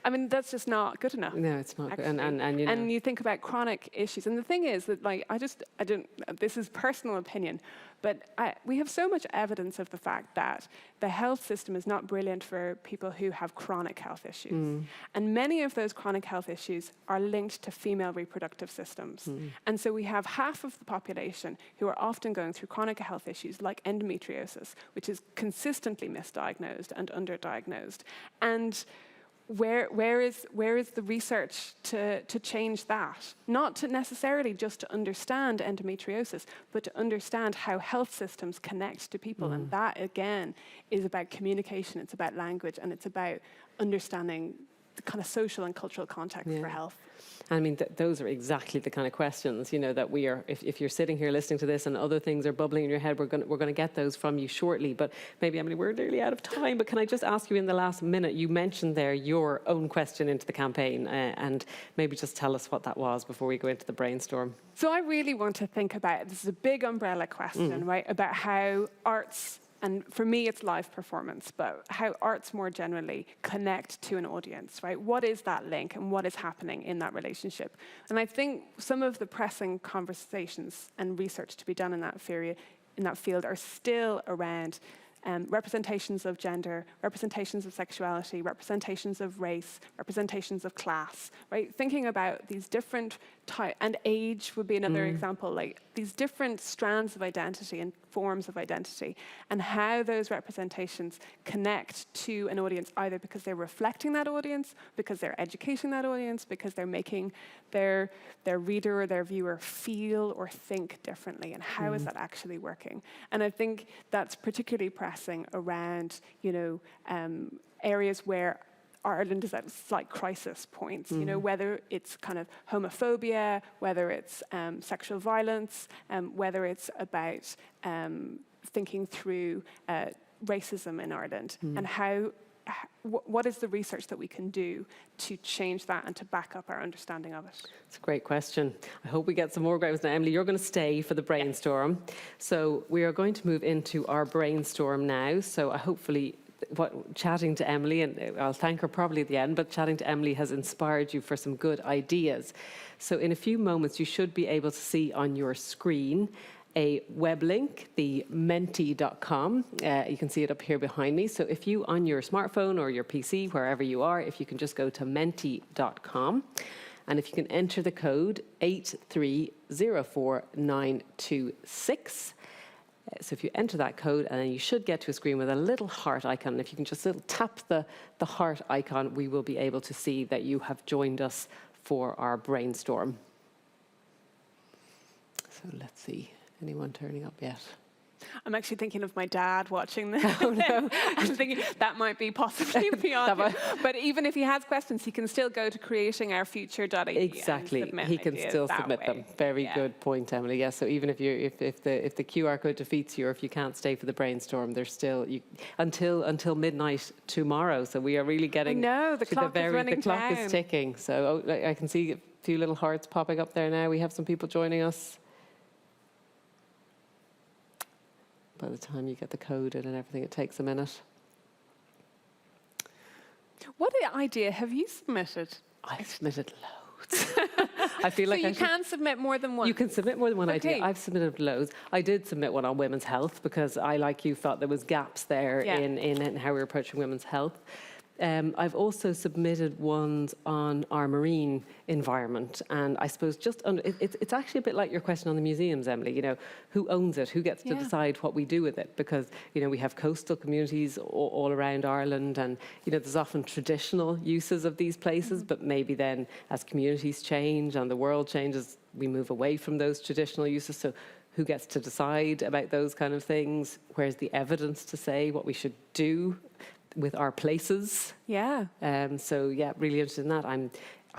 I mean, that's just not good enough. No, it's not actually. good. And you think about chronic issues. And the thing is that, I don't, this is personal opinion, but we have so much evidence of the fact that the health system is not brilliant for people who have chronic health issues. And many of those chronic health issues are linked to female reproductive systems. And so we have half of the population who are often going through chronic health issues like endometriosis, which is consistently misdiagnosed and underdiagnosed. And where is the research to change that? Not to necessarily just to understand endometriosis, but to understand how health systems connect to people. And that, again, is about communication, it's about language, and it's about understanding kind of social and cultural context for health. I mean, those are exactly the kind of questions, you know, that we are, if you're sitting here listening to this and other things are bubbling in your head, we're going to get those from you shortly. But maybe, Emilie, we're nearly out of time, but can I just ask you in the last minute, you mentioned there your own question into the campaign, and maybe just tell us what that was before we go into the brainstorm. So I really want to think about, this is a big umbrella question, right, about how arts, and for me, it's live performance, but how arts more generally connect to an audience, right? What is that link and what is happening in that relationship? And I think some of the pressing conversations and research to be done in that field are still around representations of gender, representations of sexuality, representations of race, representations of class, right? Thinking about these different types, and age would be another example, like these different strands of identity and forms of identity, and how those representations connect to an audience, either because they're reflecting that audience, because they're educating that audience, because they're making their reader or their viewer feel or think differently, and how is that actually working? And I think that's particularly pressing around, you know, areas where Ireland is at slight crisis points, you know, whether it's kind of homophobia, whether it's sexual violence, whether it's about thinking through racism in Ireland, and how what is the research that we can do to change that and to back up our understanding of it? It's a great question. I hope we get some more great. Now, Emilie, you're going to stay for the brainstorm. So we are going to move into our brainstorm now. So hopefully chatting to Emilie, and I'll thank her probably at the end, but chatting to Emilie has inspired you for some good ideas. So in a few moments, you should be able to see on your screen a web link, the menti.com. You can see it up here behind me. So if you, on your smartphone or your PC, wherever you are, if you can just go to menti.com, and if you can enter the code 8304926. So if you enter that code, and then you should get to a screen with a little heart icon. And if you can just tap the heart icon, we will be able to see that you have joined us for our brainstorm. So let's see. Anyone turning up yet? I'm actually thinking of my dad watching this. Oh, no. I'm thinking that might be possibly beyond him. But even if he has questions, he can still go to creatingourfuture.ie. Exactly. He can still submit them. Very good point, Emilie. Yes. So even if the QR code defeats you, or if you can't stay for the brainstorm, there's still until midnight tomorrow. So we are really getting. No, the clock is running down. The clock is ticking. So I can see a few little hearts popping up there now. We have some people joining us. By the time you get the code in and everything, it takes a minute. What idea have you submitted? I've submitted loads. I feel like so you can submit more than one? You can submit more than one idea. I've submitted loads. I did submit one on women's health because I, like you, thought there was gaps there in how we're approaching women's health. I've also submitted ones on our marine environment, and I suppose it's actually a bit like your question on the museums, Emilie. You know, who owns it? Who gets to decide what we do with it? Because you know we have coastal communities all around Ireland, and you know there's often traditional uses of these places, but maybe then as communities change and the world changes, we move away from those traditional uses. So who gets to decide about those kind of things? Where's the evidence to say what we should do with our places? So really interested in that.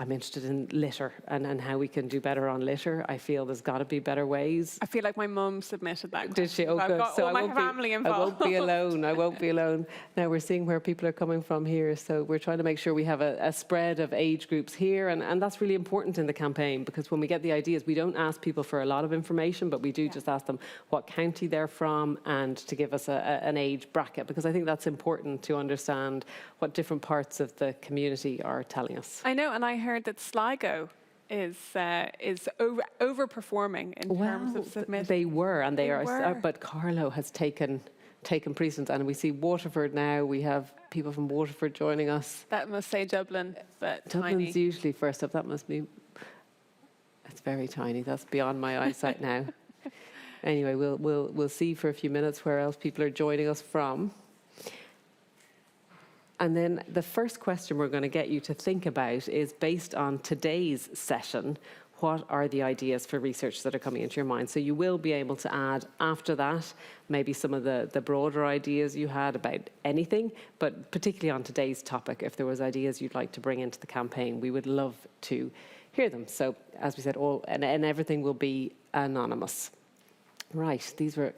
I'm interested in litter and how we can do better on litter. I feel there's got to be better ways. I feel like my mum submitted that. Did she? Oh, I've good. got So all my family involved. I won't be alone. I won't be alone. Now we're seeing where people are coming from here. So we're trying to make sure we have a spread of age groups here. And that's really important in the campaign, because when we get the ideas, we don't ask people for a lot of information, but we do just ask them what county they're from and to give us an age bracket, because I think that's important to understand what different parts of the community are telling us. I know, and I heard that Sligo is overperforming in terms of submission. They were, and they are. But Carlow has taken precedence, and we see Waterford now. We have people from Waterford joining us. That must say Dublin, but Dublin's tiny. usually first up. That must be. It's very tiny. That's beyond my eyesight now. Anyway, we'll see for a few minutes where else people are joining us from. And then the first question we're going to get you to think about is based on today's session. what are the ideas for research that are coming into your mind. So you will be able to add after that maybe some of the broader ideas you had about anything, but particularly on today's topic, if there was ideas you'd like to bring into the campaign, we would love to hear them. So as we said, and everything will be anonymous. Right, these were...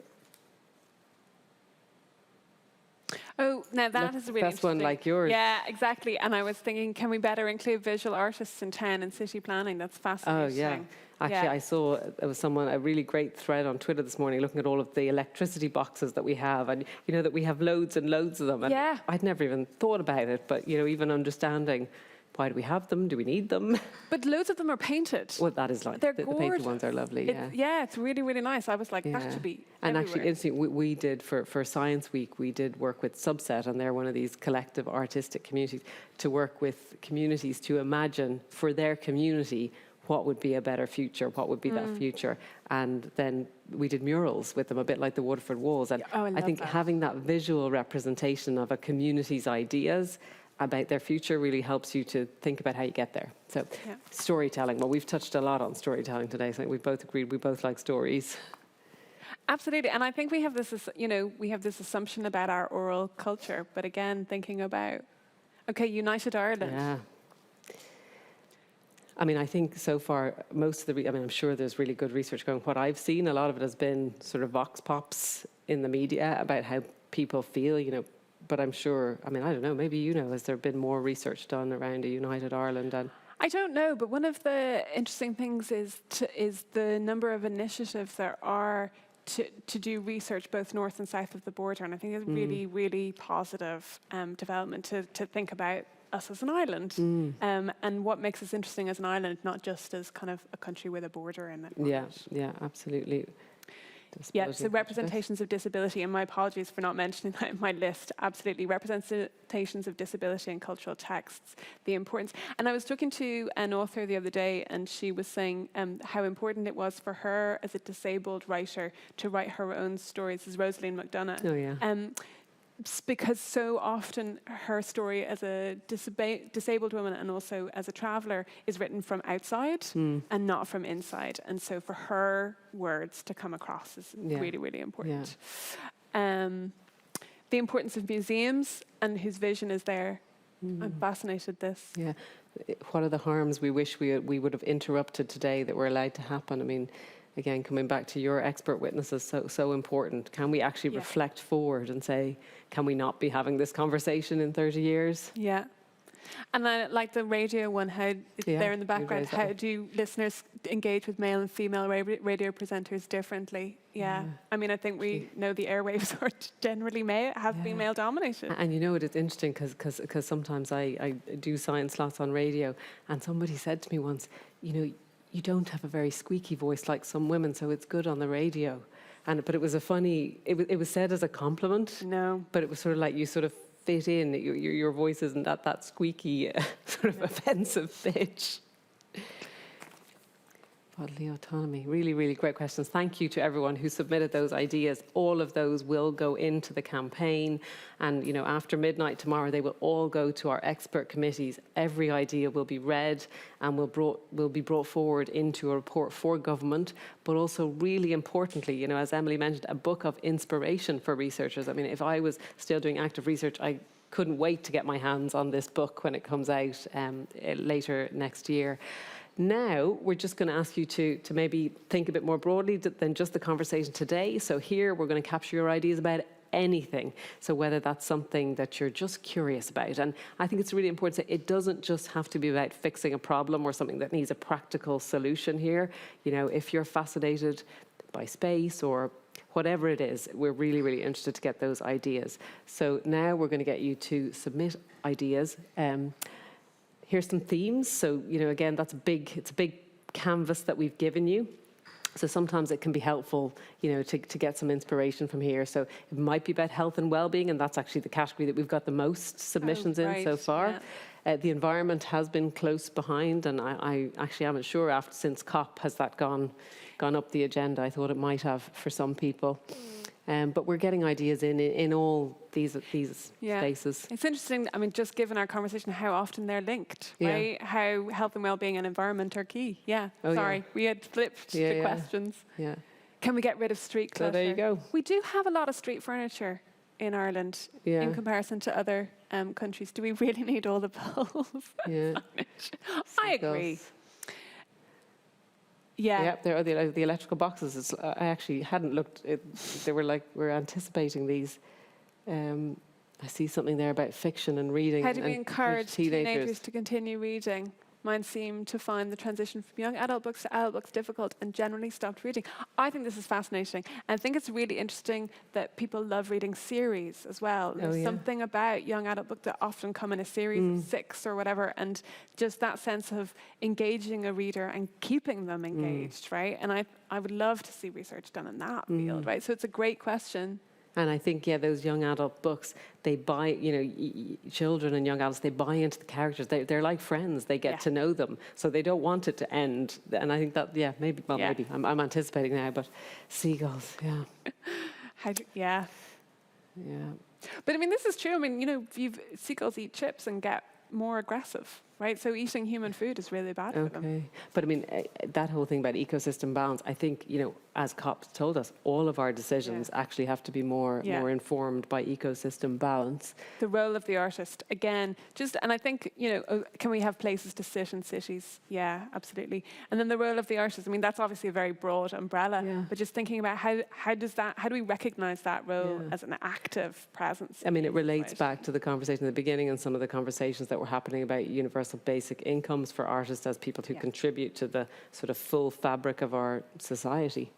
Oh, now that is a really That's one like yours. Yeah, exactly. And I was thinking, can we better include visual artists in town and city planning? That's fascinating. Oh, yeah. Actually, I saw there was a really great thread on Twitter this morning looking at all of the electricity boxes that we have. And, you know, that we have loads and loads of them. And yeah. I'd never even thought about it. But, you know, even understanding, why do we have them? Do we need them? But loads of them are painted. Well, that is like, the painted ones are lovely, Yeah, it's really, really nice. I was like, that should be And everywhere. actually, we did, for Science Week, we did work with Subset, and they're one of these collective artistic communities, to work with communities to imagine for their community what would be a better future, what would be that future. And then we did murals with them, a bit like the Waterford Walls. And I think having that visual representation of a community's ideas about their future really helps you to think about how you get there. So storytelling, well, we've touched a lot on storytelling today, so we both agreed we both like stories. Absolutely, and I think we have this, we have this assumption about our oral culture, but again, thinking about, okay, United Ireland. Yeah. I mean, I think so far, most of the, I'm sure there's really good research going. What I've seen, a lot of it has been sort of vox pops in the media about how people feel, you know, but I'm sure, I don't know, maybe you know, has there been more research done around a United Ireland? And I don't know, but one of the interesting things is the number of initiatives there are to do research both north and south of the border. And I think it's really, really positive development to think about us as an island and what makes us interesting as an island, not just as kind of a country with a border in it. Yeah, absolutely. Yeah, so representations of disability, and my apologies for not mentioning that in my list, absolutely, representations of disability in cultural texts, the importance. And I was talking to an author the other day, and she was saying how important it was for her as a disabled writer to write her own stories, as Rosaline McDonough. Oh, yeah. Because so often her story as a disabled woman and also as a traveller is written from outside and not from inside. And so for her words to come across is really, really important. Yeah. The importance of museums and whose vision is there. I'm fascinated this. Yeah. What are the harms we wish we would have interrupted today that were allowed to happen? I mean, again, coming back to your expert witnesses, so important. Can we actually reflect forward and say, can we not be having this conversation in 30 years? Yeah. And I like the radio one, how it's there in the background, how do listeners engage with male and female radio presenters differently? Yeah. I mean, I think we know the airwaves are generally have been male dominated. And you know, it is interesting because sometimes I do science slots on radio, and somebody said to me once, you know, you don't have a very squeaky voice like some women, so it's good on the radio. But it was it was said as a compliment. No. But it was sort of like you sort of fit in. Your voice isn't that squeaky, sort of offensive pitch. Bodily autonomy. Really, really great questions. Thank you to everyone who submitted those ideas. All of those will go into the campaign. And, you know, after midnight tomorrow, they will all go to our expert committees. Every idea will be read and will be brought forward into a report for government. But also, really importantly, you know, as Emilie mentioned, a book of inspiration for researchers. I mean, if I was still doing active research, I couldn't wait to get my hands on this book when it comes out later next year. Now, we're just going to ask you to maybe think a bit more broadly than just the conversation today. So here, we're going to capture your ideas about anything. So whether that's something that you're just curious about. And I think it's really important to say it doesn't just have to be about fixing a problem or something that needs a practical solution here. You know, if you're fascinated by space or whatever it is, we're really, really interested to get those ideas. So now we're going to get you to submit ideas. Here's some themes. So, you know, again, it's a big canvas that we've given you. So sometimes it can be helpful, you know, to get some inspiration from here. So it might be about health and well-being, and that's actually the category that we've got the most submissions in so far. Yeah. The environment has been close behind, and I actually haven't sure since COP has that gone up the agenda. I thought it might have for some people. But we're getting ideas in all these Yeah. spaces. It's interesting, I mean, just given our conversation, how often they're linked, Yeah. right? How health and well-being and environment are key. Yeah, Oh, sorry, yeah. we had flipped the questions. Yeah. Can we get rid of street clutter? So there you go. We do have a lot of street furniture in Ireland Yeah. in comparison to other countries. Do we really need all the poles? Yeah. I agree. Yeah. Yep, there are the electrical boxes. I actually hadn't looked. They were like, we're anticipating these. I see something there about fiction and reading. How do we and encourage teenagers to continue reading? Mine seem to find the transition from young adult books to adult books difficult and generally stopped reading. I think this is fascinating. And I think it's really interesting that people love reading series as well. There's something about young adult books that often come in a series of 6 or whatever, and just that sense of engaging a reader and keeping them engaged, right? And I would love to see research done in that field, right? So it's a great question. And I think, those young adult books, they buy, children and young adults, they buy into the characters. They're like friends. They get to know them. So they don't want it to end. And I think that, maybe, I'm anticipating now, but seagulls, Yeah. But I mean, this is true. I mean, seagulls eat chips and get more aggressive, right? So eating human food is really bad for them. But I mean, that whole thing about ecosystem balance, I think, as COP's told us, all of our decisions actually have to be more informed by ecosystem balance. The role of the artist, again, and I think, can we have places to sit in cities? Yeah, absolutely. And then the role of the artist, I mean, that's obviously a very broad umbrella, but just thinking about how do we recognize that role as an active presence? I mean, it relates back to the conversation at the beginning and some of the conversations that were happening about universal basic incomes for artists as people who contribute to the sort of full fabric of our society.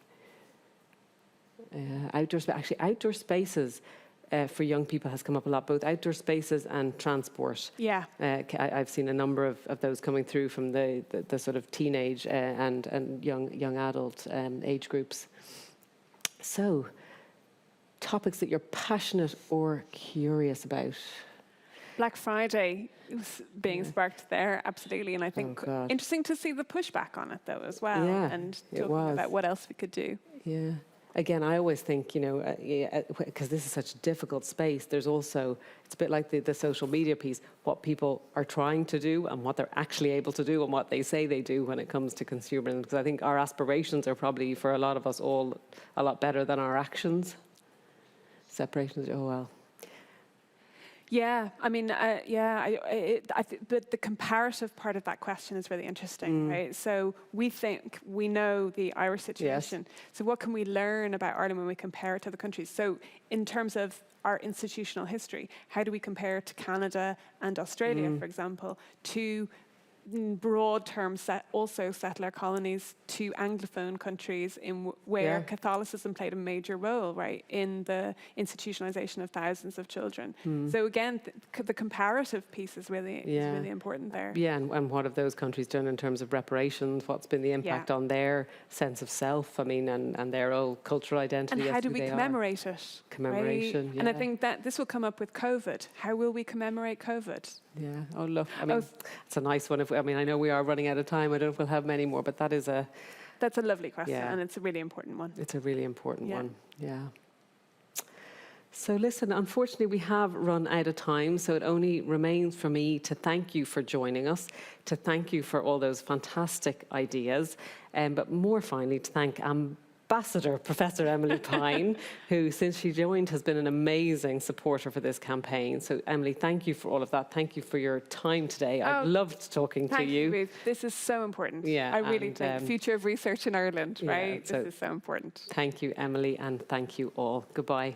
Outdoor spaces for young people has come up a lot, both outdoor spaces and transport. Yeah. I've seen a number of those coming through from the sort of teenage and young adult age groups. So, topics that you're passionate or curious about. Black Friday was being sparked there, absolutely. And I think interesting to see the pushback on it, though, as well. Yeah, and talking about what else we could do. Yeah. Again, I always think, because this is such a difficult space, there's also, it's a bit like the social media piece, what people are trying to do and what they're actually able to do and what they say they do when it comes to consumerism. Because I think our aspirations are probably, for a lot of us all, a lot better than our actions. Separation, Yeah, I mean, but the comparative part of that question is really interesting, right? So we know the Irish situation. Yes. So what can we learn about Ireland when we compare it to the countries? So in terms of our institutional history, how do we compare it to Canada and Australia, for example, to broad terms also settler colonies to Anglophone countries where Catholicism played a major role, right, in the institutionalization of thousands of children. So again, the comparative piece is really important there. Yeah, and what have those countries done in terms of reparations? What's been the impact on their sense of self? I mean, and their old cultural identity. And how do we commemorate it? Commemoration, right? And I think that this will come up with COVID. How will we commemorate COVID? Yeah. Oh, look. I mean, it's a nice one. I know we are running out of time. I don't know if we'll have many more, but that's a lovely question, and it's a really important one. It's a really important one. Yeah. So listen, unfortunately, we have run out of time, so it only remains for me to thank you for joining us, to thank you for all those fantastic ideas, but more finally, to thank Ambassador Professor Emilie Pine, who, since she joined, has been an amazing supporter for this campaign. So, Emilie, thank you for all of that. Thank you for your time today. I've loved talking to you. Thank you, Ruth. This is so important. Yeah, I really think the future of research in Ireland, right? This is so important. Thank you, Emilie, and thank you all. Goodbye.